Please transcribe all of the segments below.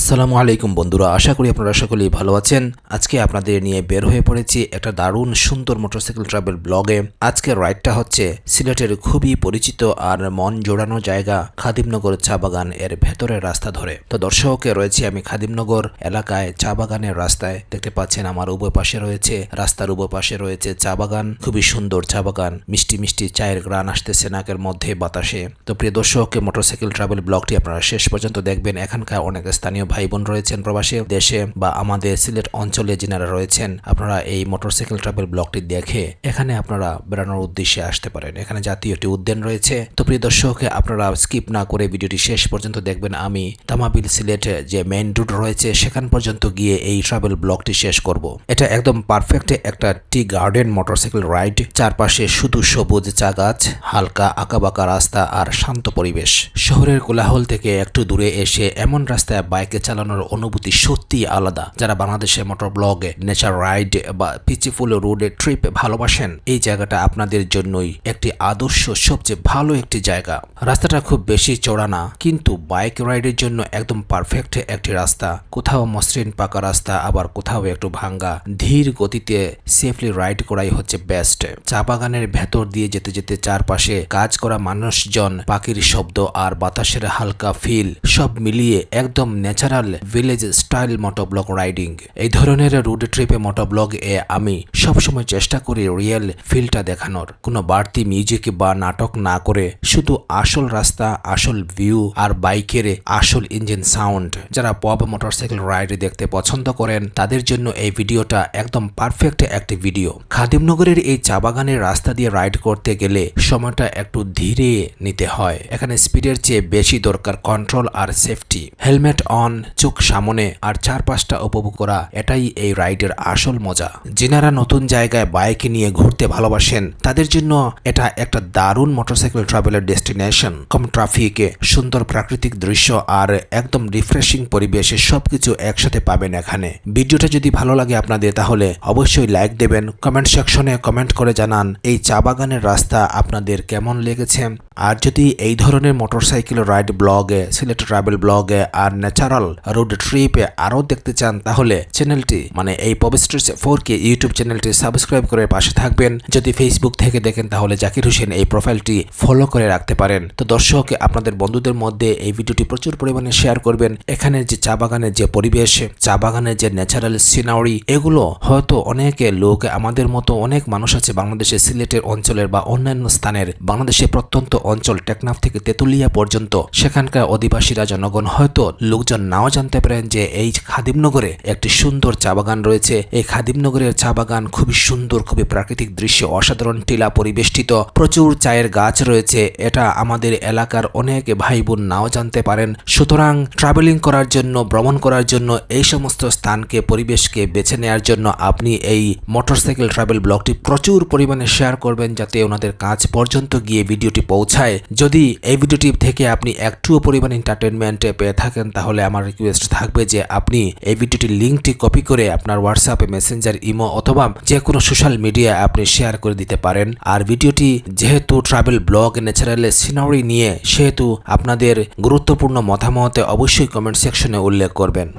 আসসালামু আলাইকুম বন্ধুরা, আশা করি আপনারা সকলেই ভালো আছেন। আজকে আপনাদের নিয়ে বের হয়ে পড়েছি একটা দারুণ সুন্দর মোটরসাইকেল ট্রাভেল ব্লগে। আজকের রাইডটা হচ্ছে সিলেটের খুবই পরিচিত আর মন জোড়ানো জায়গা খাদিমনগর চা বাগান এর ভেতরের রাস্তা ধরে। তো দর্শক, রয়েছে আমি খাদিমনগর এলাকায় চা বাগানের রাস্তায়। দেখতে পাচ্ছেন আমার উভয় পাশে রয়েছে, রাস্তার উভয় পাশে রয়েছে চা বাগান, খুবই সুন্দর চা বাগান। মিষ্টি মিষ্টি চায়ের গ্রান আসতেছে নাকের মধ্যে বাতাসে। তো প্রিয় দর্শক, মোটরসাইকেল ট্রাভেল ব্লগটি আপনারা শেষ পর্যন্ত দেখবেন। এখানকার অনেক স্থানীয় ভাই বোন রয়েছেন প্রবাসী দেশে বা আমাদের সিলেট অঞ্চলে যিনারা রয়েছেন, আপনারা এই মোটরসাইকেল ট্রাভেল ব্লগটি দেখে এখানে আপনারা বেড়ানোর উদ্দেশ্যে আসতে পারেন। এখানে জাতীয় একটি উদ্যান রয়েছে। তো প্রিয় দর্শক, আপনারা স্কিপ না করে ভিডিওটি শেষ পর্যন্ত দেখবেন। আমি তামাবিল সিলেটে যে মেইন রোড রয়েছে সেখান পর্যন্ত গিয়ে এই ট্রাভেল ব্লগটি শেষ করব। এটা একদম পারফেক্ট একটা টি গার্ডেন মোটরসাইকেল রাইড। চারপাশে শুধু সবুজ চা গাছ, হালকা আঁকাবাঁকা রাস্তা আর শান্ত পরিবেশ। শহরের কোলাহল থেকে একটু দূরে এসে এমন রাস্তায় বাইকে চালানোর অনুভূতি সত্যি আলাদা। যারা বাংলাদেশে মোটর ব্লগে, নেচার রাইড বা পিচিফুল রোডে ট্রিপ ভালোবাসেন, এই জায়গাটা আপনাদের জন্যই একটি আদর্শ, সবচেয়ে ভালো একটি জায়গা। রাস্তাটা খুব বেশি চওড়া না, কিন্তু বাইক রাইডের জন্য একদম পারফেক্ট একটি রাস্তা। কোথাও মসৃণ পাকা রাস্তা, আবার কোথাও একটু ভাঙ্গা। ধীর গতিতে সেফলি রাইড করাই হচ্ছে বেস্ট। চা বাগানের ভেতর দিয়ে যেতে যেতে চারপাশে কাজ করা মানুষজন, পাখির শব্দ আর বাতাসের হালকা ফিল সব মিলিয়ে একদম natural village style motoblog riding. এই ধরনের রোড ট্রিপে মোটোব্লগ এ আমি সবসময় চেষ্টা করি রিয়েল ফিলটা দেখানোর। কোনো বাড়তি মিউজিক বা নাটক না করে শুধু আসল রাস্তা, আসল ভিউ আর বাইকের আসল ইঞ্জিন সাউন্ড। যারা পপ মোটরসাইকেল রাইড দেখতে পছন্দ করেন তাদের জন্য এই ভিডিওটা একদম পারফেক্ট একটি ভিডিও। খাদিমনগরের এই চা বাগানের রাস্তা দিয়ে রাইড করতে গেলে সময়টা একটু ধীরে নিতে হয়। এখানে স্পিডের চেয়ে বেশি দরকার কন্ট্রোল আর সেফটি। হেলমেট অন, চোখ সামনে আর চারপাশটা উপভোগ করা, এটাই এই রাইডের আসল মজা। যিনারা নতুন জায়গায় বাইক নিয়ে ঘুরতে ভালোবাসেন তাদের জন্য এটা একটা দারুণ মোটরসাইকেল ট্রাভেলের ডেস্টিনেশন। কম ট্রাফিকে, সুন্দর প্রাকৃতিক দৃশ্য আর একদম রিফ্রেশিং পরিবেশে সবকিছু একসাথে পাবেন এখানে। ভিডিওটা যদি ভালো লাগে আপনাদের, তাহলে অবশ্যই লাইক দেবেন। কমেন্ট সেকশনে কমেন্ট করে জানান এই চা বাগানের রাস্তা আপনাদের কেমন লেগেছে। আর যদি এই ধরনের মোটরসাইকেল রাইড ব্লগে, সিলেট ট্রাভেল ব্লগে আর ন্যাচারাল রোড ট্রিপে আরও দেখতে চান, তাহলে চ্যানেলটি মানে এই পবিস্ট্রিস 4K ইউটিউব চ্যানেলটি সাবস্ক্রাইব করে পাশে থাকবেন। যদি ফেসবুক থেকে দেখেন তাহলে জাকির হোসেন এই প্রোফাইলটি ফলো করে রাখতে পারেন। তো দর্শক, আপনাদের বন্ধুদের মধ্যে এই ভিডিওটি প্রচুর পরিমাণে শেয়ার করবেন। এখানে যে চা বাগানের যে পরিবেশ, চা বাগানের যে ন্যাচারাল সিনারি, এগুলো হয়তো অনেকে লোক, আমাদের মতো অনেক মানুষ আছে বাংলাদেশের সিলেটের অঞ্চলের বা অন্যান্য স্থানের, বাংলাদেশের প্রত্যন্ত অঞ্চল টেকনাফ থেকে তেতুলিয়া পর্যন্ত, সেখানকার অধিবাসীরা জনগণ হয়তো লোকজন নাও জানতে পারেন যে এই খাদিমনগরে একটি সুন্দর চা বাগান রয়েছে। এই খাদিমনগরের চা বাগান খুবই সুন্দর, খুবই প্রাকৃতিক দৃশ্য, অসাধারণ টিলা পরিবেষ্টিত, প্রচুর চায়ের গাছ রয়েছে। এটা আমাদের এলাকার অনেক ভাই বোন নাও জানতে পারেন। সুতরাং ট্রাভেলিং করার জন্য, ভ্রমণ করার জন্য, এই সমস্ত স্থানকে, পরিবেশকে বেছে নেওয়ার জন্য আপনি এই মোটরসাইকেল ট্রাভেল ব্লগটি প্রচুর পরিমাণে শেয়ার করবেন, যাতে ওনাদের কাজ পর্যন্ত গিয়ে ভিডিওটি পৌঁছায়। যদি এই ভিডিওটি থেকে আপনি একটুও পরিমাণ এন্টারটেনমেন্ট পেয়ে থাকেন, তাহলে আমার রিকোয়েস্ট থাকবে যে আপনি এই ভিডিওটির লিঙ্কটি কপি করে আপনার হোয়াটসঅ্যাপে, মেসেঞ্জার, ইমো অথবা যে কোনো সোশ্যাল মিডিয়ায় আপনি শেয়ার করে দিতে পারেন। আর ভিডিওটি যেহেতু ট্রাভেল ব্লগ, ন্যাচারাল সিনারি নিয়ে, সেহেতু আপনাদের গুরুত্বপূর্ণ মতামত অবশ্যই কমেন্ট সেকশনে উল্লেখ করবেন।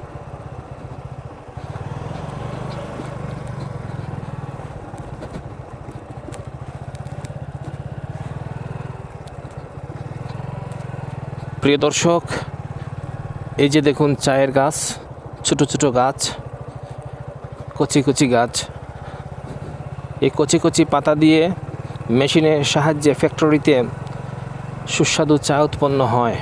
প্রিয় দর্শক, এই যে দেখুন চায়ের গাছ, ছোট ছোট গাছ, কচি কচি গাছ। এই কচি কচি পাতা দিয়ে মেশিনের সাহায্যে ফ্যাক্টরিতে সুস্বাদু চা উৎপন্ন হয়।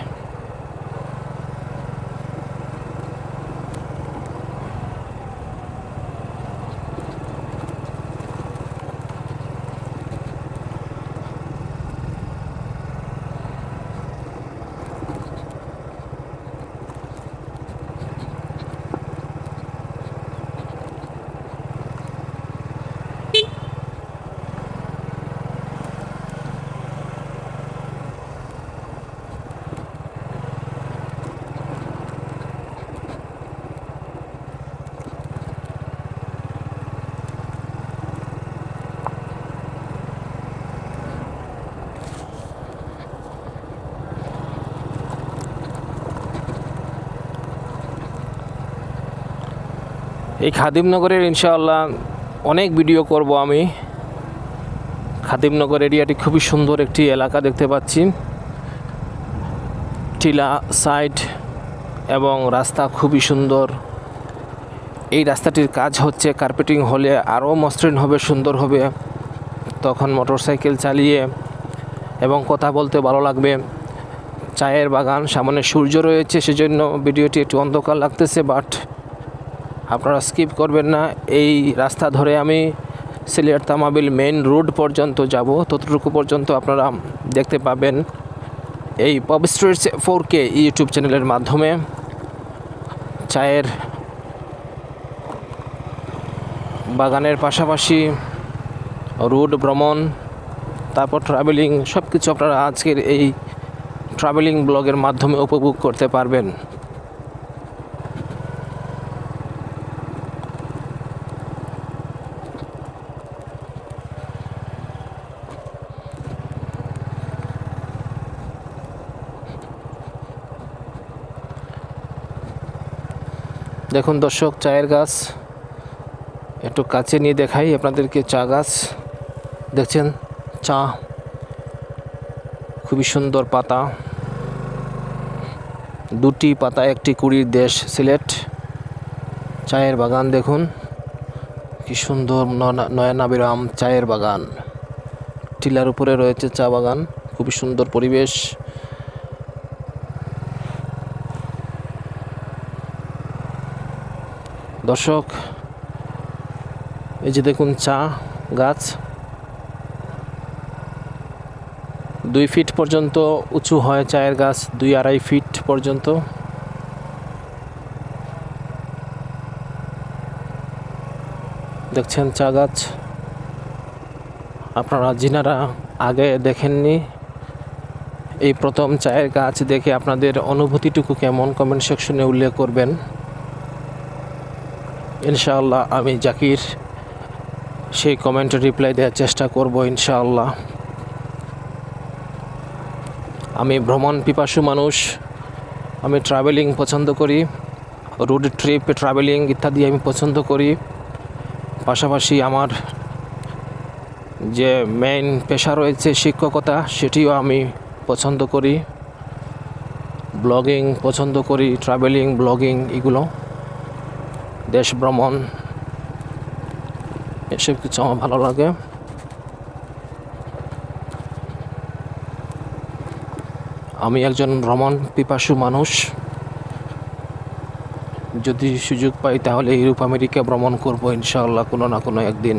এই খাদিমনগরের ইনশাআল্লাহ অনেক ভিডিও করব আমি। খাদিমনগর এরিয়াটি খুবই সুন্দর একটি এলাকা দেখতে পাচ্ছি, টিলা সাইড এবং রাস্তা খুবই সুন্দর। এই রাস্তাটির কাজ হচ্ছে, কার্পেটিং হলে আরও মসৃণ হবে, সুন্দর হবে। তখন মোটরসাইকেল চালিয়ে এবং কথা বলতে ভালো লাগবে। চায়ের বাগান, সামনে সূর্য রয়েছে, সেজন্য ভিডিওটি একটু অন্ধকার লাগতেছে, বাট আপনারা স্কিপ করবেন না। এই রাস্তা ধরে আমি সিলেট তামাবিল মেইন রোড পর্যন্ত যাব, ততটুকু পর্যন্ত আপনারা দেখতে পাবেন এই পপ স্ট্রিটস 4K ইউটিউব চ্যানেলের মাধ্যমে। চায়ের বাগানের পাশাপাশি রোড ভ্রমণ, তারপর ট্রাভেলিং, সব কিছু আপনারা আজকের এই ট্রাভেলিং ব্লগের মাধ্যমে উপভোগ করতে পারবেন। দেখুন দর্শক, চায়ের গাছ একটু কাছে নিয়ে দেখাই আপনাদেরকে। চা গাছ দেখছেন, চা খুবই সুন্দর পাতা, দুটি পাতা একটি কুড়ির দেশ সিলেট। চায়ের বাগান দেখুন কি সুন্দর, নয়নাভিরাম চায়ের বাগান। টিলার উপরে রয়েছে চা বাগান, খুবই সুন্দর পরিবেশ। দর্শক, এই যে দেখুন চা গাছ 2 ফিট পর্যন্ত উঁচু হয়, চায়ের গাছ 2-2.5 ফিট পর্যন্ত। দেখছেন চা গাছ, আপনারা যিনারা আগে দেখেননি, এই প্রথম চায়ের গাছ দেখে আপনাদের অনুভূতিটুকু কেমন কমেন্ট সেকশনে উল্লেখ করবেন। ইনশাআল্লাহ আমি জাকির সেই কমেন্টে রিপ্লাই দেওয়ার চেষ্টা করব ইনশাআল্লাহ। আমি ভ্রমণ পিপাসু মানুষ, আমি ট্রাভেলিং পছন্দ করি, রোড ট্রিপ, ট্রাভেলিং ইত্যাদি আমি পছন্দ করি। পাশাপাশি আমার যে মেইন পেশা রয়েছে শিক্ষকতা, সেটিও আমি পছন্দ করি। ব্লগিং পছন্দ করি, ট্রাভেলিং, ব্লগিং, এগুলো দেশ ভ্রমণ, এসব কিছু আমার ভালো লাগে। আমি একজন ভ্রমণ পিপাসু মানুষ। যদি সুযোগ পাই তাহলে ইউরোপ আমেরিকা ভ্রমণ করব ইনশাআল্লাহ কোনো না কোনো একদিন।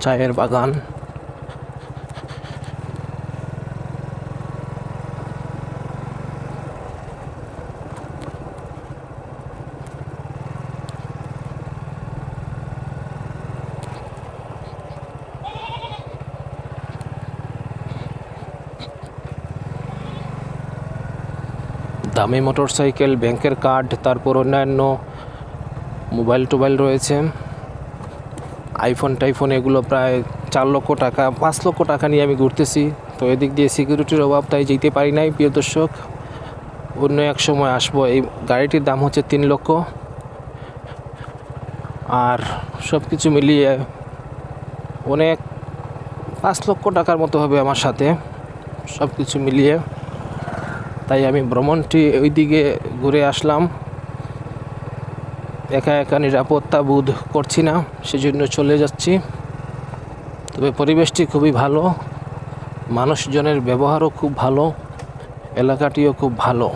চায়ের বাগান, দামি মোটরসাইকেল, ব্যাংকের কার্ড, তারপর অন্যান্য মোবাইল টোবাইল রয়েছে, আইফোন টাইফোন, এগুলো প্রায় 4 লক্ষ টাকা 5 লক্ষ টাকা নিয়ে আমি ঘুরতেছি। তো এদিক দিয়ে সিকিউরিটির অভাব, তাই যেতে পারি নাই। প্রিয় দর্শক, অন্য এক সময় আসবো। এই গাড়িটির দাম হচ্ছে 3 লক্ষ, আর সব কিছু মিলিয়ে অনেক 5 লক্ষ টাকার মতো হবে আমার সাথে, সব কিছু মিলিয়ে। তাই আমি ভ্রমণটি ওই দিকে ঘুরে আসলাম, একা একা নিরাপত্তা বোধ করছি না, সেজন্য চলে যাচ্ছি। তবে পরিবেশটি খুবই ভালো, মানুষজনের ব্যবহারও খুব ভালো, এলাকাটিও খুব ভালো,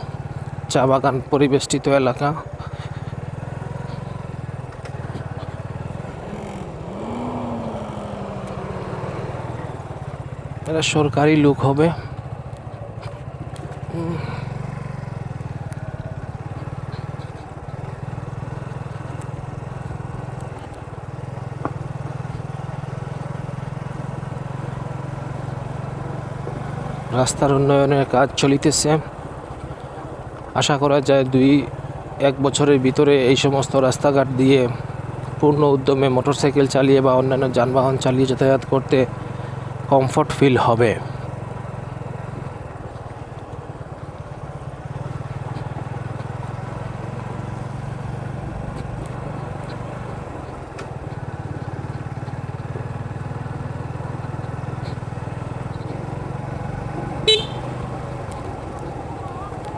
চা বাগান পরিবেষ্টিত এলাকা। এরা সরকারি লোক হবে। রাস্তার উন্নয়নের কাজ চলিতেছে, আশা করা যায় 2-1 বছরের ভিতরে এই সমস্ত রাস্তাঘাট দিয়ে পূর্ণ উদ্যমে মোটরসাইকেল চালিয়ে বা অন্যান্য যানবাহন চালিয়ে যাতায়াত করতে কমফর্ট ফিল হবে।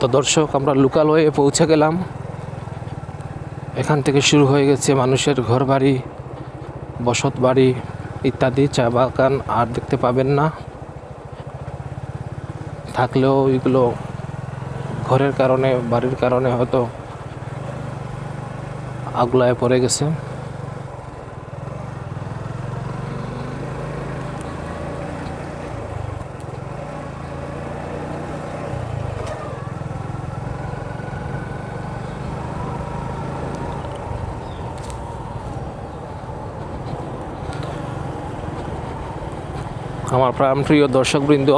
তো দর্শক, আমরা লোকালয়ে পৌঁছে গেলাম। এখান থেকে শুরু হয়ে গেছে মানুষের ঘরবাড়ি, বসত বাড়ি ইত্যাদি। চা বাগান আর দেখতে পাবেন না, থাকলেও এগুলো ঘরের কারণে, বাড়ির কারণে হয়তো আগলায় পড়ে গেছে। আমার প্রাণপ্রিয় দর্শকবৃন্দ,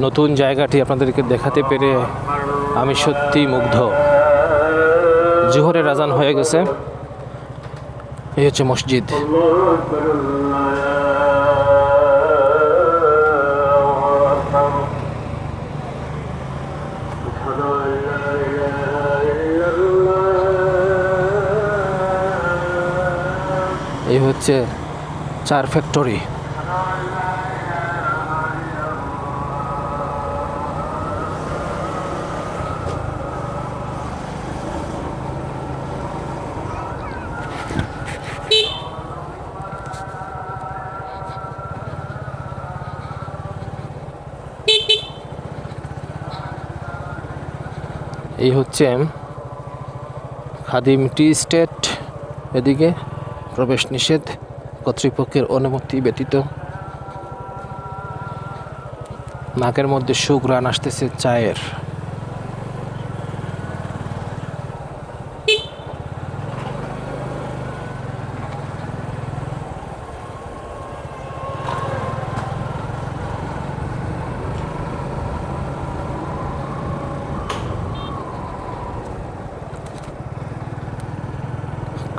নতুন জায়গাটি আপনাদেরকে দেখাতে পেরে আমি সত্যি মুগ্ধ। জোহরের আজান হয়ে গেছে। এই হচ্ছে মসজিদ। এই হচ্ছে চার ফ্যাক্টরি। এই হচ্ছে খাদিম টি স্টেট। এদিকে প্রবেশ নিষেধ, কর্তৃপক্ষের অনুমতি ব্যতীত। নাকের মধ্যে সুঘ্রাণ আসতেছে চায়ের।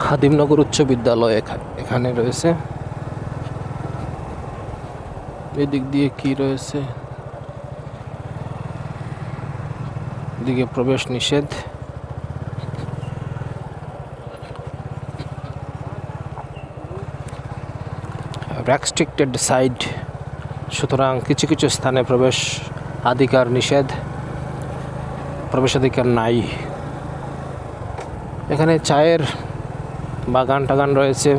খাদিমনগর উচ্চ বিদ্যালয় এখানে রয়েছে। এদিক দিয়ে কি রয়েছে? এদিকে প্রবেশ নিষেধ। রেস্ট্রিক্টেড সাইড, সুতরাং কিছু কিছু স্থানে প্রবেশাধিকার নাই। এখানে চায়ের বাগান টাগান রয়েছে,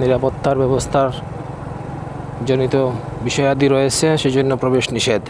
নিরাপত্তার ব্যবস্থার জনিত বিষয়াদি রয়েছে, সেজন্য প্রবেশ নিষেধ।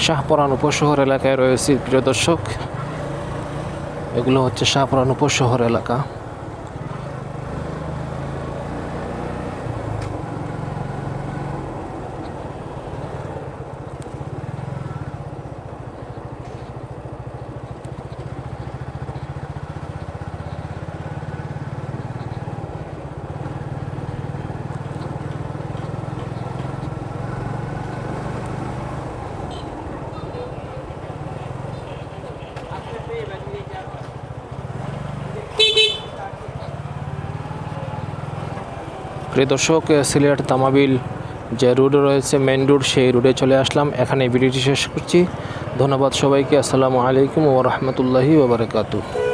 শাহপরান উপশহর এলাকায় রয়েছে প্রিয় দর্শক। এগুলো হচ্ছে শাহপরান উপশহর এলাকা। প্রিয় দর্শক, সিলেট তামাবিল যে রোড রয়েছে মেন রোড, সেই রোডে চলে আসলাম। এখানে ভিডিওটি শেষ করছি। ধন্যবাদ সবাইকে। আসসালামু আলাইকুম ওয়া রাহমাতুল্লাহি ওয়া বারাকাতুহু।